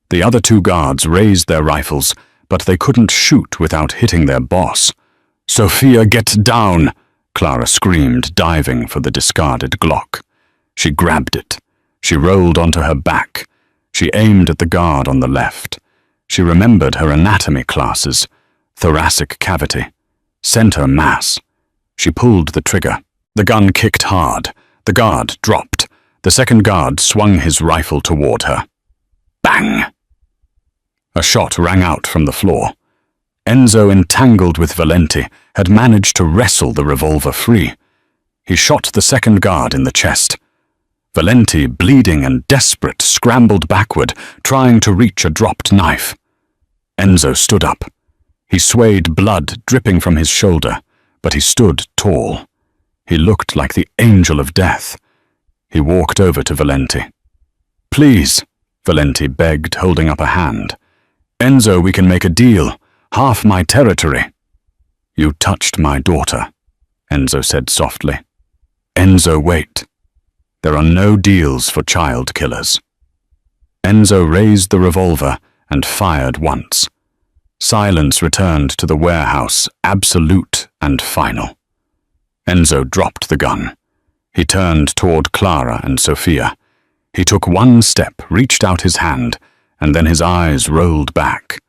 The other two guards raised their rifles, but they couldn't shoot without hitting their boss. "Sofia, get down!" Clara screamed, diving for the discarded Glock. She grabbed it. She rolled onto her back. She aimed at the guard on the left. She remembered her anatomy classes: thoracic cavity, center mass. She pulled the trigger. The gun kicked hard. The guard dropped. The second guard swung his rifle toward her. Bang! A shot rang out from the floor. Enzo, entangled with Valenti, had managed to wrestle the revolver free. He shot the second guard in the chest. Valenti, bleeding and desperate, scrambled backward, trying to reach a dropped knife. Enzo stood up. He swayed, blood dripping from his shoulder, but he stood tall. He looked like the angel of death. He walked over to Valenti. "Please," Valenti begged, holding up a hand. "Enzo, we can make a deal. Half my territory." "You touched my daughter," Enzo said softly. "Enzo, wait. There are no deals for child killers." Enzo raised the revolver and fired once. Silence returned to the warehouse, absolute and final. Enzo dropped the gun. He turned toward Clara and Sofia. He took one step, reached out his hand, and then his eyes rolled back.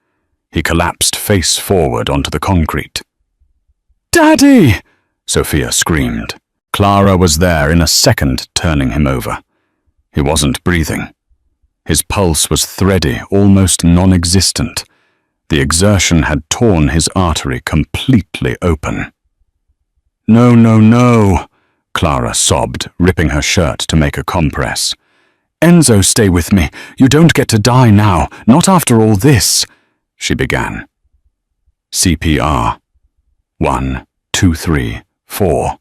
He collapsed face forward onto the concrete. "Daddy!" Sofia screamed. Clara was there in a second, turning him over. He wasn't breathing. His pulse was thready, almost non-existent. The exertion had torn his artery completely open. "No, no, no," Clara sobbed, ripping her shirt to make a compress. "Enzo, stay with me. You don't get to die now, not after all this," she began. CPR. 1, 2, 3, 4.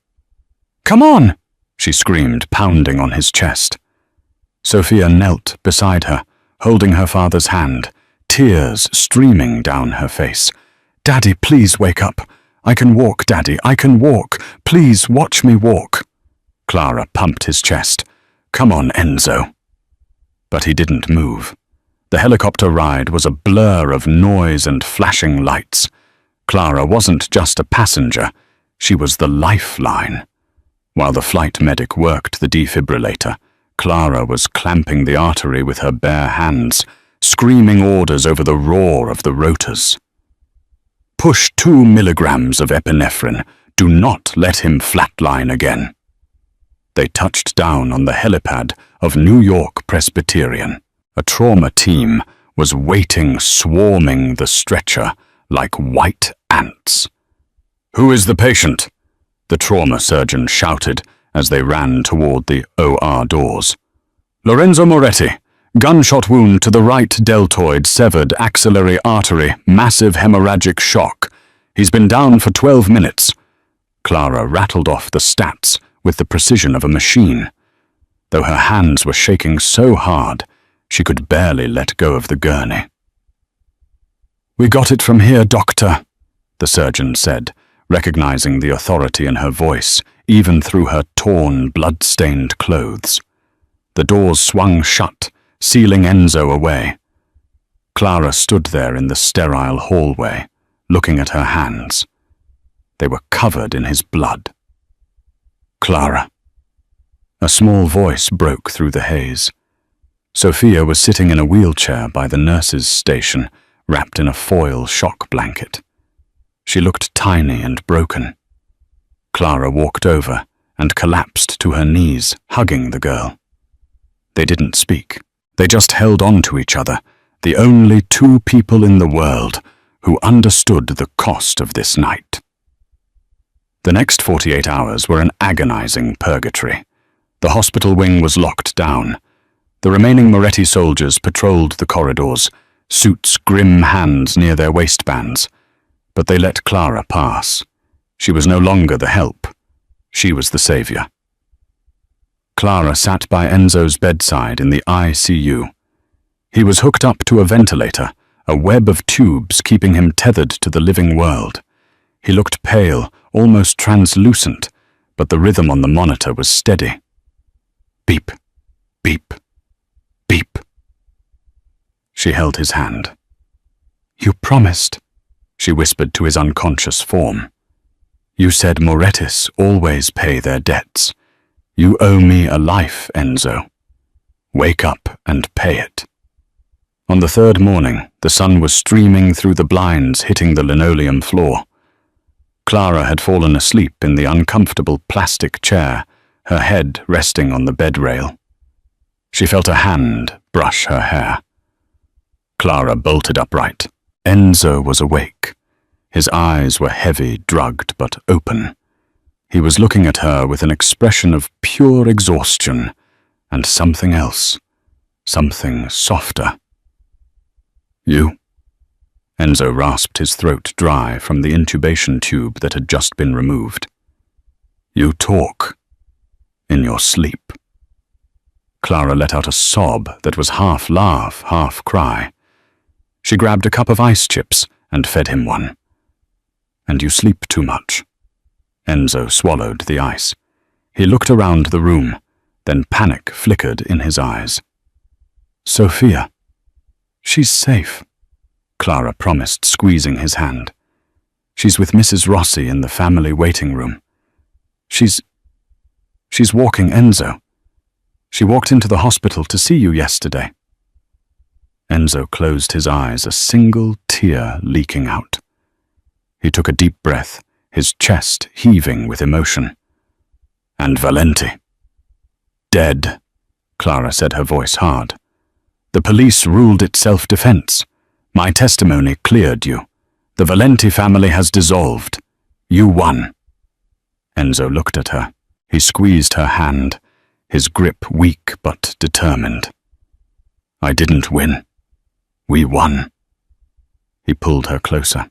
"Come on!" she screamed, pounding on his chest. Sofia knelt beside her, holding her father's hand, tears streaming down her face. "Daddy, please wake up. I can walk, Daddy, I can walk. Please watch me walk." Clara pumped his chest. "Come on, Enzo." But he didn't move. The helicopter ride was a blur of noise and flashing lights. Clara wasn't just a passenger, she was the lifeline. While the flight medic worked the defibrillator, Clara was clamping the artery with her bare hands, screaming orders over the roar of the rotors. "Push 2 milligrams of epinephrine. Do not let him flatline again." They touched down on the helipad of New York Presbyterian. A trauma team was waiting, swarming the stretcher like white ants. "Who is the patient?" the trauma surgeon shouted as they ran toward the OR doors. "Lorenzo Moretti. Gunshot wound to the right deltoid, severed axillary artery, massive hemorrhagic shock. He's been down for 12 minutes. Clara rattled off the stats with the precision of a machine. Though her hands were shaking so hard, she could barely let go of the gurney. "We got it from here, doctor," the surgeon said, recognizing the authority in her voice, even through her torn, blood-stained clothes. The doors swung shut, sealing Enzo away. Clara stood there in the sterile hallway, looking at her hands. They were covered in his blood. "Clara." A small voice broke through the haze. Sofia was sitting in a wheelchair by the nurse's station, wrapped in a foil shock blanket. She looked tiny and broken. Clara walked over and collapsed to her knees, hugging the girl. They didn't speak. They just held on to each other, the only two people in the world who understood the cost of this night. The next 48 hours were an agonizing purgatory. The hospital wing was locked down. The remaining Moretti soldiers patrolled the corridors, suits grim hands near their waistbands. But they let Clara pass. She was no longer the help. She was the savior. Clara sat by Enzo's bedside in the ICU. He was hooked up to a ventilator, a web of tubes keeping him tethered to the living world. He looked pale, almost translucent, but the rhythm on the monitor was steady. Beep, beep, beep. She held his hand. "You promised," she whispered to his unconscious form. "You said Morettis always pay their debts. You owe me a life, Enzo. Wake up and pay it." On the third morning, the sun was streaming through the blinds, hitting the linoleum floor. Clara had fallen asleep in the uncomfortable plastic chair, her head resting on the bed rail. She felt a hand brush her hair. Clara bolted upright. Enzo was awake. His eyes were heavy, drugged, but open. He was looking at her with an expression of pure exhaustion and something else, something softer. "You?" Enzo rasped, his throat dry from the intubation tube that had just been removed. "You talk in your sleep." Clara let out a sob that was half laugh, half cry. She grabbed a cup of ice chips and fed him one. "And you sleep too much." Enzo swallowed the ice. He looked around the room, then panic flickered in his eyes. "Sophia, she's safe," Clara promised, squeezing his hand. "She's with Mrs. Rossi in the family waiting room. She's walking, Enzo. She walked into the hospital to see you yesterday." Enzo closed his eyes, a single tear leaking out. He took a deep breath, his chest heaving with emotion. "And Valenti?" "Dead," Clara said, her voice hard. "The police ruled it self-defense. My testimony cleared you. The Valenti family has dissolved. You won." Enzo looked at her. He squeezed her hand, his grip weak but determined. "I didn't win. We won." He pulled her closer.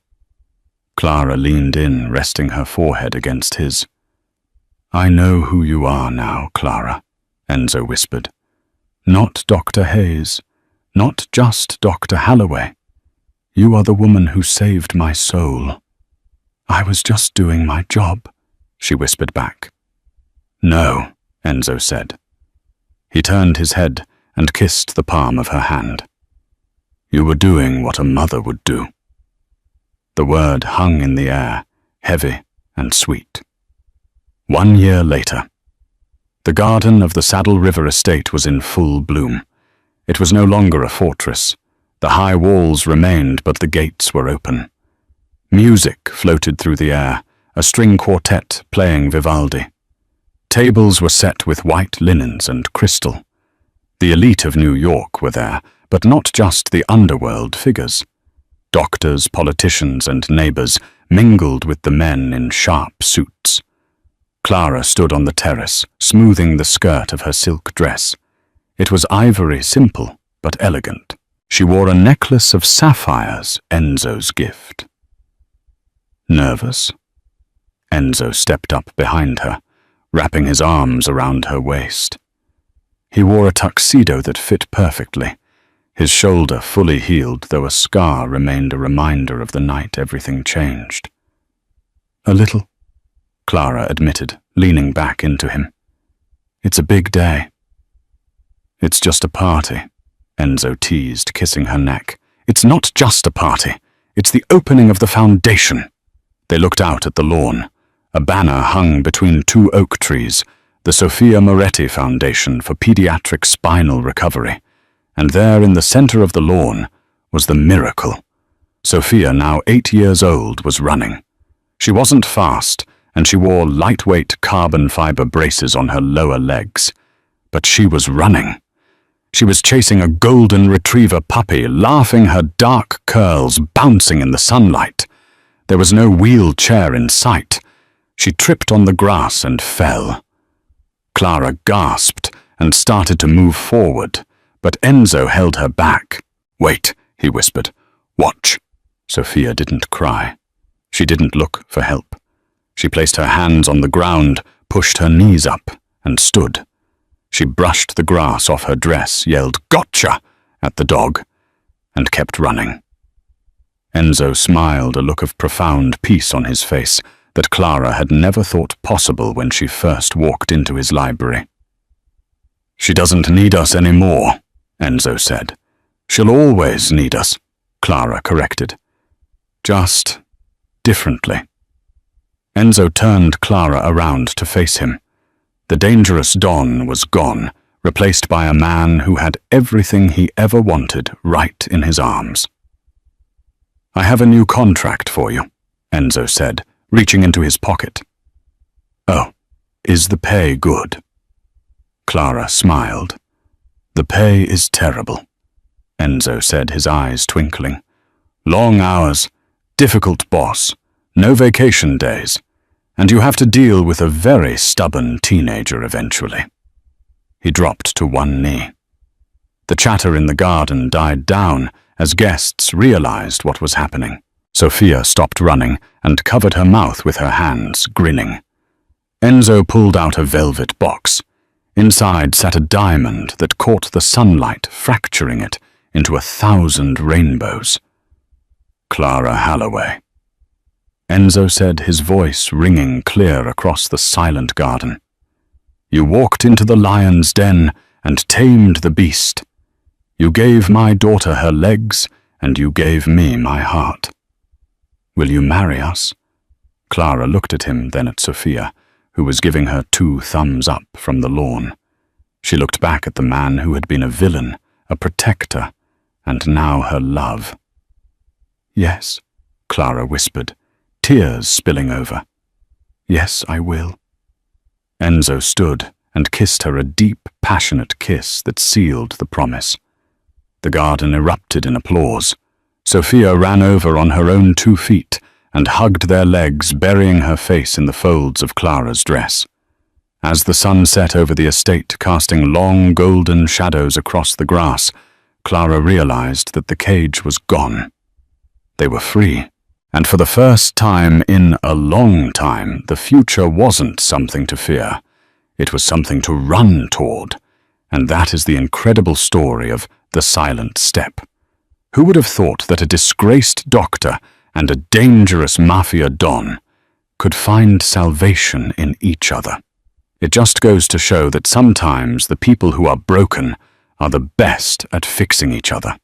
Clara leaned in, resting her forehead against his. "I know who you are now, Clara," Enzo whispered. "Not Dr. Hayes, not just Dr. Halloway. You are the woman who saved my soul." "I was just doing my job," she whispered back. "No," Enzo said. He turned his head and kissed the palm of her hand. "You were doing what a mother would do." The word hung in the air, heavy and sweet. 1 year later. The garden of the Saddle River estate was in full bloom. It was no longer a fortress. The high walls remained, but the gates were open. Music floated through the air, a string quartet playing Vivaldi. Tables were set with white linens and crystal. The elite of New York were there, but not just the underworld figures. Doctors, politicians, and neighbors mingled with the men in sharp suits. Clara stood on the terrace, smoothing the skirt of her silk dress. It was ivory, simple, but elegant. She wore a necklace of sapphires, Enzo's gift. Nervous? Enzo stepped up behind her, wrapping his arms around her waist. He wore a tuxedo that fit perfectly, his shoulder fully healed, though a scar remained a reminder of the night everything changed. "A little," Clara admitted, leaning back into him. "It's a big day." "It's just a party," Enzo teased, kissing her neck. "It's not just a party. It's the opening of the foundation." They looked out at the lawn. A banner hung between 2 oak trees, the Sophia Moretti Foundation for Pediatric Spinal Recovery. And there in the center of the lawn was the miracle. Sophia, now 8 years old, was running. She wasn't fast, and she wore lightweight carbon fiber braces on her lower legs. But she was running. She was chasing a golden retriever puppy, laughing, her dark curls bouncing in the sunlight. There was no wheelchair in sight. She tripped on the grass and fell. Clara gasped and started to move forward, but Enzo held her back. "Wait," he whispered. "Watch." Sophia didn't cry. She didn't look for help. She placed her hands on the ground, pushed her knees up, and stood. She brushed the grass off her dress, yelled "Gotcha!" at the dog, and kept running. Enzo smiled, a look of profound peace on his face that Clara had never thought possible when she first walked into his library. "She doesn't need us anymore," Enzo said. "She'll always need us," Clara corrected. "Just differently." Enzo turned Clara around to face him. The dangerous Don was gone, replaced by a man who had everything he ever wanted right in his arms. "I have a new contract for you," Enzo said, reaching into his pocket. "Oh, is the pay good?" Clara smiled. "The pay is terrible," Enzo said, his eyes twinkling. "Long hours, difficult boss, no vacation days, and you have to deal with a very stubborn teenager eventually." He dropped to one knee. The chatter in the garden died down as guests realized what was happening. Sophia stopped running and covered her mouth with her hands, grinning. Enzo pulled out a velvet box. Inside sat a diamond that caught the sunlight, fracturing it into 1,000 rainbows. "Clara Holloway," Enzo said, his voice ringing clear across the silent garden. "You walked into the lion's den and tamed the beast. You gave my daughter her legs, and you gave me my heart. Will you marry us?" Clara looked at him, then at Sophia, who was giving her 2 thumbs up from the lawn. She looked back at the man who had been a villain, a protector, and now her love. "Yes," Clara whispered, tears spilling over. "Yes, I will." Enzo stood and kissed her a deep, passionate kiss that sealed the promise. The garden erupted in applause. Sophia ran over on her own 2 feet and hugged their legs, burying her face in the folds of Clara's dress. As the sun set over the estate, casting long golden shadows across the grass, Clara realized that the cage was gone. They were free, and for the first time in a long time, the future wasn't something to fear. It was something to run toward, and that is the incredible story of The Silent Step. Who would have thought that a disgraced doctor and a dangerous Mafia don could find salvation in each other? It just goes to show that sometimes the people who are broken are the best at fixing each other.